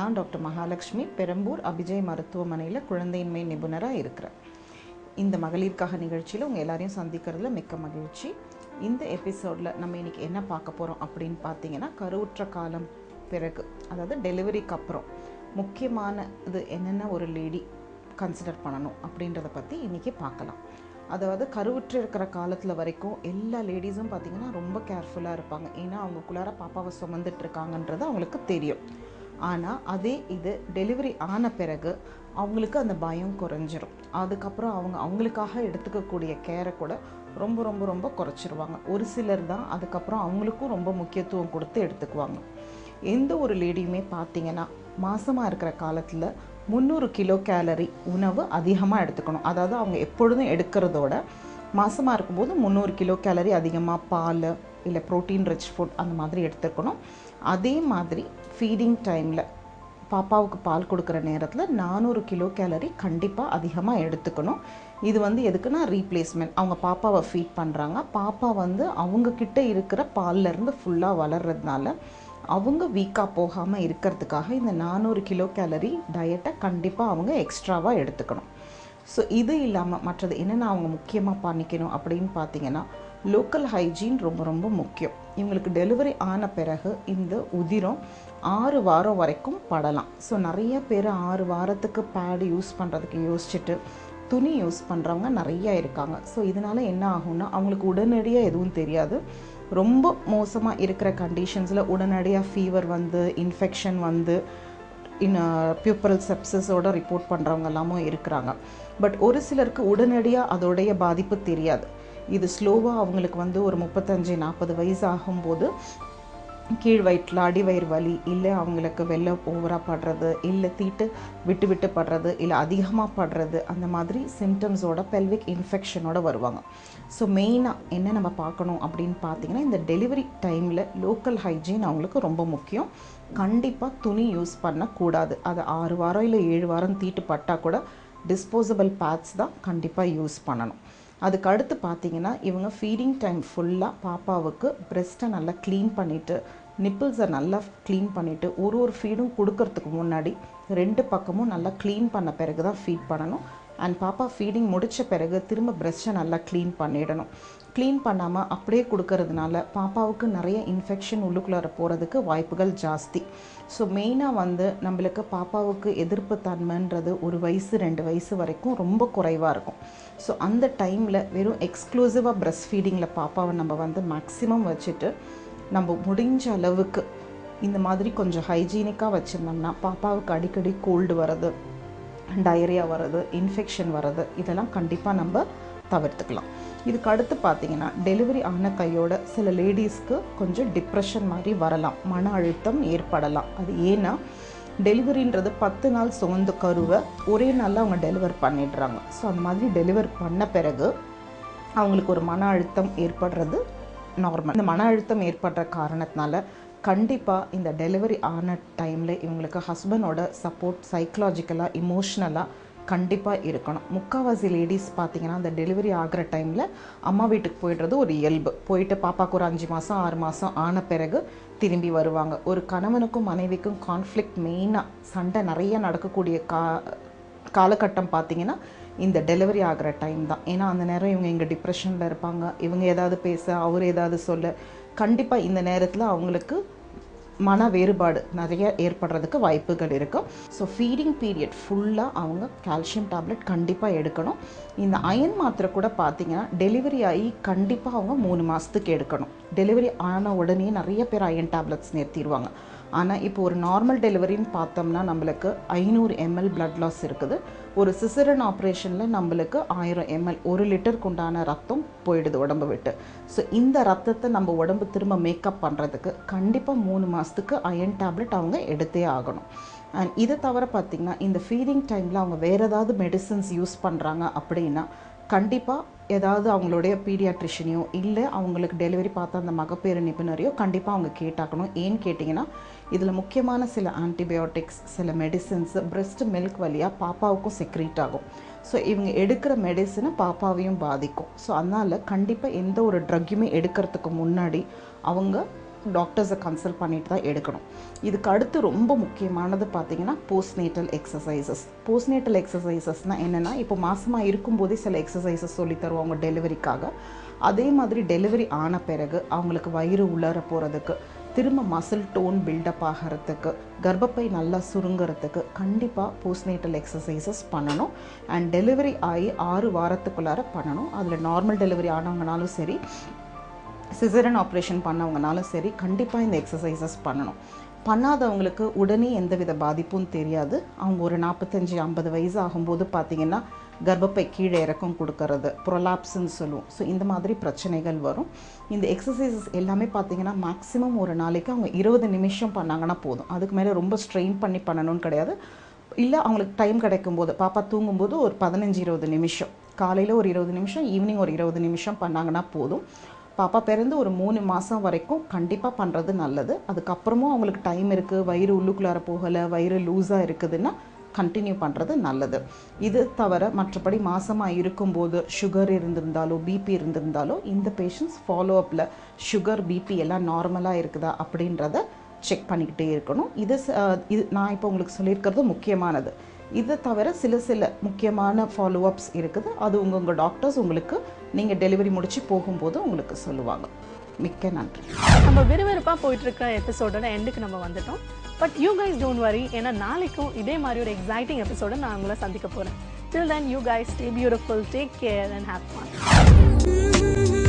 நான் டாக்டர் மகாலட்சுமி பெரம்பூர் அபிஜய் மருத்துவமனையில் குழந்தையின்மை நிபுணராக இருக்கிறேன். இந்த மகளிருக்காக நிகழ்ச்சியில் உங்கள் எல்லாரையும் சந்திக்கிறதுல மிக்க மகிழ்ச்சி. இந்த எபிசோடில் நம்ம இன்றைக்கி என்ன பார்க்க போகிறோம் அப்படின்னு பார்த்தீங்கன்னா, கருவுற்ற காலம் பிறகு, அதாவது டெலிவரிக்கு அப்புறம் முக்கியமான இது என்னென்ன ஒரு லேடி கன்சிடர் பண்ணணும் அப்படின்றத பற்றி இன்றைக்கி பார்க்கலாம். அதாவது கருவுற்று இருக்கிற காலத்தில் வரைக்கும் எல்லா லேடிஸும் பார்த்திங்கன்னா ரொம்ப கேர்ஃபுல்லாக இருப்பாங்க. ஏன்னா அவங்களுக்குள்ளார பாப்பாவை சுமந்துட்டு இருக்காங்கன்றது அவங்களுக்கு தெரியும். ஆனால் அதே இது டெலிவரி ஆன பிறகு அவங்களுக்கு அந்த பயம் குறைஞ்சிரும். அதுக்கப்புறம் அவங்களுக்காக எடுத்துக்கக்கூடிய கேரை கூட ரொம்ப ரொம்ப ரொம்ப குறைச்சிருவாங்க. ஒரு சிலர் தான் அதுக்கப்புறம் அவங்களுக்கும் ரொம்ப முக்கியத்துவம் கொடுத்து எடுத்துக்குவாங்க. எந்த ஒரு லேடியுமே பார்த்திங்கன்னா மாசமாக இருக்கிற காலத்தில் 300 கிலோ கேலரி உணவு அதிகமாக எடுத்துக்கணும். அதாவது அவங்க எப்பொழுதும் எடுக்கிறதோட மாசமாக இருக்கும்போது 300 கிலோ கேலரி அதிகமாக பால் இல்லை ப்ரோட்டீன் ரிச் ஃபுட் அந்த மாதிரி எடுத்துக்கணும். அதே மாதிரி ஃபீடிங் டைமில் பாப்பாவுக்கு பால் கொடுக்குற நேரத்தில் 400 கிலோ கேலரி கண்டிப்பாக அதிகமாக எடுத்துக்கணும். இது எதுக்குன்னா ரீப்ளேஸ்மெண்ட். அவங்க பாப்பாவை ஃபீட் பண்ணுறாங்க. பாப்பா அவங்கக்கிட்ட இருக்கிற பால்லேருந்து ஃபுல்லாக வளர்கிறதுனால அவங்க வீக்காக போகாமல் இருக்கிறதுக்காக இந்த 400 கிலோ கேலரி டயட்டை கண்டிப்பாக அவங்க எக்ஸ்ட்ராவாக எடுத்துக்கணும். ஸோ இது இல்லாமல் மற்றது என்னென்ன அவங்க முக்கியமாக பண்ணிக்கணும் அப்படின்னு பார்த்தீங்கன்னா, லோக்கல் ஹைஜீன் ரொம்ப ரொம்ப முக்கியம். இவங்களுக்கு டெலிவரி ஆன பிறகு இந்த உதிரம் 6 வாரம் வரைக்கும் படலாம். ஸோ நிறைய பேர் 6 வாரத்துக்கு பேட் யூஸ் பண்ணுறதுக்கு யோசிச்சுட்டு துணி யூஸ் பண்ணுறவங்க நிறையா இருக்காங்க. ஸோ இதனால் என்ன ஆகும்னா, அவங்களுக்கு உடனடியாக எதுவும் தெரியாது. ரொம்ப மோசமாக இருக்கிற கண்டிஷன்ஸில் உடனடியாக ஃபீவர் இன்ஃபெக்ஷன் பியூப்பரல் செப்சிஸோட ரிப்போர்ட் பண்ணுறவங்க எல்லாமும் இருக்கிறாங்க. பட் ஒரு சிலருக்கு உடனடியாக அதோடைய பாதிப்பு தெரியாது. இது ஸ்லோவாக அவங்களுக்கு ஒரு 35-40 வயசு ஆகும்போது கீழ் வயிற்றில் அடிவயிறு வலி, இல்லை அவங்களுக்கு வெள்ளை ஓவராக படுறது, இல்லை தீட்டு விட்டு விட்டு படுறது, இல்லை அதிகமாக படுறது, அந்த மாதிரி சிம்டம்ஸோட பெல்விக் இன்ஃபெக்ஷனோட வருவாங்க. ஸோ மெயினாக என்ன நம்ம பார்க்கணும் அப்படின்னு பார்த்தீங்கன்னா, இந்த டெலிவரி டைமில் லோக்கல் ஹைஜீன் அவங்களுக்கு ரொம்ப முக்கியம். கண்டிப்பாக துணி யூஸ் பண்ணக்கூடாது. அது 6 வாரம் இல்லை 7 வாரம் தீட்டு பட்டால் கூட டிஸ்போசபிள் பேட்ஸ் தான் கண்டிப்பாக யூஸ் பண்ணணும். அதுக்கு அடுத்து பார்த்தீங்கன்னா, இவங்க ஃபீடிங் டைம் ஃபுல்லாக பாப்பாவுக்கு பிரெஸ்ட்டை நல்லா க்ளீன் பண்ணிவிட்டு, நிப்பிள்ஸை நல்லா க்ளீன் பண்ணிவிட்டு, ஒரு ஃபீடும் கொடுக்கறதுக்கு முன்னாடி 2 பக்கமும் நல்லா க்ளீன் பண்ண பிறகு தான் ஃபீட் பண்ணணும். அண்ட் பாப்பா ஃபீடிங் முடித்த பிறகு திரும்ப பிரெஸ்ட்டை நல்லா க்ளீன் பண்ணிடணும். க்ளீன் பண்ணாமல் அப்படியே கொடுக்கறதுனால பாப்பாவுக்கு நிறைய இன்ஃபெக்ஷன் உள்ளுக்குள்ளார போகிறதுக்கு வாய்ப்புகள் ஜாஸ்தி. ஸோ மெயினாக நம்மளுக்கு பாப்பாவுக்கு எதிர்ப்பு தன்மைன்றது 1 வயசு 2 வயசு வரைக்கும் ரொம்ப குறைவாக இருக்கும். ஸோ அந்த டைமில் வெறும் எக்ஸ்க்ளூசிவாக பிரெஸ்ட் ஃபீடிங்கில் பாப்பாவை நம்ம மேக்ஸிமம் வச்சுட்டு, நம்ம முடிஞ்ச அளவுக்கு இந்த மாதிரி கொஞ்சம் ஹைஜீனிக்காக வச்சுருந்தோம்னா பாப்பாவுக்கு அடிக்கடி கோல்டு வர்றது, டயரியா வர்றது, இன்ஃபெக்ஷன் வர்றது, இதெல்லாம் கண்டிப்பாக நம்ம தவிர்த்துக்கலாம். இதுக்கு அடுத்து பார்த்தீங்கன்னா, டெலிவரி ஆன கையோட சில லேடிஸ்க்கு கொஞ்சம் டிப்ரெஷன் மாதிரி வரலாம், மன அழுத்தம் ஏற்படலாம். அது ஏன்னா டெலிவரின்றது 10 நாள் சுமந்த கருவை ஒரே நாளில் அவங்க டெலிவர் பண்ணிடுறாங்க. ஸோ அந்த மாதிரி டெலிவர் பண்ண பிறகு அவங்களுக்கு ஒரு மன அழுத்தம் ஏற்படுறது நார்மல். இந்த மன அழுத்தம் ஏற்படுற காரணத்தினால கண்டிப்பாக இந்த டெலிவரி ஆன டைமில் இவங்களுக்கு ஹஸ்பண்டோட சப்போர்ட் சைக்கலாஜிக்கலாக இமோஷ்னலாக கண்டிப்பாக இருக்கணும். முக்கால்வாசி லேடிஸ் பார்த்திங்கன்னா, அந்த டெலிவரி ஆகிற டைமில் அம்மா வீட்டுக்கு போய்டுறது ஒரு இயல்பு. போயிட்டு பாப்பாவுக்கு ஒரு 5 மாதம் 6 மாதம் ஆன பிறகு திரும்பி வருவாங்க. ஒரு கணவனுக்கும் மனைவிக்கும் கான்ஃப்ளிக்ட், மெயினாக சண்டை நிறைய நடக்கக்கூடிய காலகட்டம் பார்த்திங்கன்னா இந்த டெலிவரி ஆகிற டைம் தான். ஏன்னா அந்த நேரம் இவங்க இங்கே டிப்ரெஷனில் இருப்பாங்க. இவங்க ஏதாவது பேச, அவர் ஏதாவது சொல்ல, கண்டிப்பாக இந்த நேரத்தில் அவங்களுக்கு மன வேறுபாடு நிறைய ஏற்படுறதுக்கு வாய்ப்புகள் இருக்கும். ஸோ ஃபீடிங் பீரியட் ஃபுல்லாக அவங்க கால்சியம் டேப்லெட் கண்டிப்பாக எடுக்கணும். இந்த அயன் மாத்திரை கூட பார்த்திங்கன்னா, டெலிவரி ஆகி கண்டிப்பாக அவங்க 3 மாதத்துக்கு எடுக்கணும். டெலிவரி ஆன உடனே நிறைய பேர் அயன் டேப்லெட்ஸ் நிறுத்திடுவாங்க. ஆனால் இப்போ ஒரு நார்மல் டெலிவரின்னு பார்த்தோம்னா நம்மளுக்கு 500 ml பிளட் லாஸ் இருக்குது. ஒரு சிசரன் ஆப்ரேஷனில் நம்மளுக்கு 1000 ml 1 லிட்டருக்கு உண்டான ரத்தம் போயிடுது உடம்பு விட்டு. ஸோ இந்த ரத்தத்தை நம்ம உடம்பு திரும்ப மேக்கப் பண்ணுறதுக்கு கண்டிப்பாக 3 மாதத்துக்கு அயன் டேப்லெட் அவங்க எடுத்தே ஆகணும். அண்ட் இதை தவிர பார்த்திங்கன்னா, இந்த ஃபீடிங் டைமில் அவங்க வேறு ஏதாவது மெடிசன்ஸ் யூஸ் பண்ணுறாங்க அப்படின்னா கண்டிப்பாக ஏதாவது அவங்களுடைய பீடியாட்ரிஷனையோ இல்லை அவங்களுக்கு டெலிவரி பார்த்த அந்த மகப்பேறு நிபுணரையோ கண்டிப்பாக அவங்க கேட்டாக்கணும். ஏன்னு கேட்டிங்கன்னா, இதில் முக்கியமான சில ஆன்டிபயோட்டிக்ஸ், சில மெடிசின்ஸு பிரெஸ்ட் மில்க் வழியாக பாப்பாவுக்கும் செக்ரீட் ஆகும். ஸோ இவங்க எடுக்கிற மெடிசனை பாப்பாவையும் பாதிக்கும். ஸோ அதனால் கண்டிப்பாக எந்த ஒரு ட்ரக்கையுமே எடுக்கிறதுக்கு முன்னாடி அவங்க டாக்டர்ஸை கன்சல்ட் பண்ணிட்டு தான் எடுக்கணும். இதுக்கு அடுத்து ரொம்ப முக்கியமானது பார்த்தீங்கன்னா போஸ்ட்நேட்டல் எக்ஸசைசஸ். போஸ்ட்நேட்டல் எக்ஸசைசஸ்னால் என்னென்னா, இப்போ மாதமாக இருக்கும்போதே சில எக்ஸசைசஸ் சொல்லி தருவாங்க டெலிவரிக்காக. அதே மாதிரி டெலிவரி ஆன பிறகு அவங்களுக்கு வயிறு உள்ளார போகிறதுக்கு, திரும்ப மசில் டோன் பில்டப் ஆகிறதுக்கு, கர்ப்பப்பை நல்லா சுருங்கிறதுக்கு கண்டிப்பாக போஸ்ட்நேட்டல் எக்ஸசைசஸ் பண்ணணும். அண்ட் டெலிவரி ஆகி 6 வாரத்துக்குள்ளார பண்ணணும். அதில் நார்மல் டெலிவரி ஆனவங்கனாலும் சரி, சிசேரியன் ஆப்ரேஷன் பண்ணவங்கனாலும் சரி, கண்டிப்பாக இந்த எக்ஸசைசஸ் பண்ணணும். பண்ணாதவங்களுக்கு உடனே எந்தவித பாதிப்பும் தெரியாது. அவங்க ஒரு 45-50 வயசு ஆகும்போது பார்த்திங்கன்னா கர்ப்பப்பை கீழே இறக்கம் கொடுக்கறது, ப்ரொலாப்ஸ்ன்னு சொல்லுவோம். ஸோ இந்த மாதிரி பிரச்சனைகள் வரும். இந்த எக்ஸசைசஸ் எல்லாமே பார்த்திங்கன்னா மேக்ஸிமம் ஒரு நாளைக்கு அவங்க 20 நிமிஷம் பண்ணாங்கன்னா போதும். அதுக்கு மேலே ரொம்ப ஸ்ட்ரெயின் பண்ணி பண்ணணும்னு கிடையாது. இல்லை அவங்களுக்கு டைம் கிடைக்கும்போது, பாப்பா தூங்கும்போது ஒரு 15-20 நிமிஷம், காலையில் ஒரு 20 நிமிஷம், ஈவினிங் ஒரு 20 நிமிஷம் பண்ணாங்கன்னா போதும். பாப்பா பிறந்து ஒரு 3 மாதம் வரைக்கும் கண்டிப்பாக பண்ணுறது நல்லது. அதுக்கப்புறமும் அவங்களுக்கு டைம் இருக்குது, வயிறு உள்ளுக்குள்ளார போகலை, வயிறு லூஸாக இருக்குதுன்னா கண்டினியூ பண்ணுறது நல்லது. இது தவிர மற்றபடி மாதமாக இருக்கும்போது சுகர் இருந்திருந்தாலோ பிபி இருந்திருந்தாலோ இந்த பேஷண்ட்ஸ் ஃபாலோ அப்பில் சுகர் பிபி எல்லாம் நார்மலாக இருக்குதா அப்படின்றத செக் பண்ணிக்கிட்டே இருக்கணும். இது நான் இப்போ உங்களுக்கு சொல்லியிருக்கிறது முக்கியமானது. இதை தவிர சில முக்கியமான ஃபாலோஅப்ஸ் இருக்குது. அது உங்கள் டாக்டர்ஸ் உங்களுக்கு நீங்கள் டெலிவரி முடித்து போகும்போது உங்களுக்கு சொல்லுவாங்க. மிக்க நன்றி. நம்ம விறுவிறுப்பாக போயிட்டுருக்க எபிசோடோட எண்டுக்கு நம்ம வந்துட்டோம். But you guys don't worry, ஏன்னா நாளைக்கும் இதே மாதிரி ஒரு எக்ஸைட்டிங் எபிசோட நான் உங்களை சந்திக்க போகிறேன். Till then, you guys stay beautiful, take care and have fun.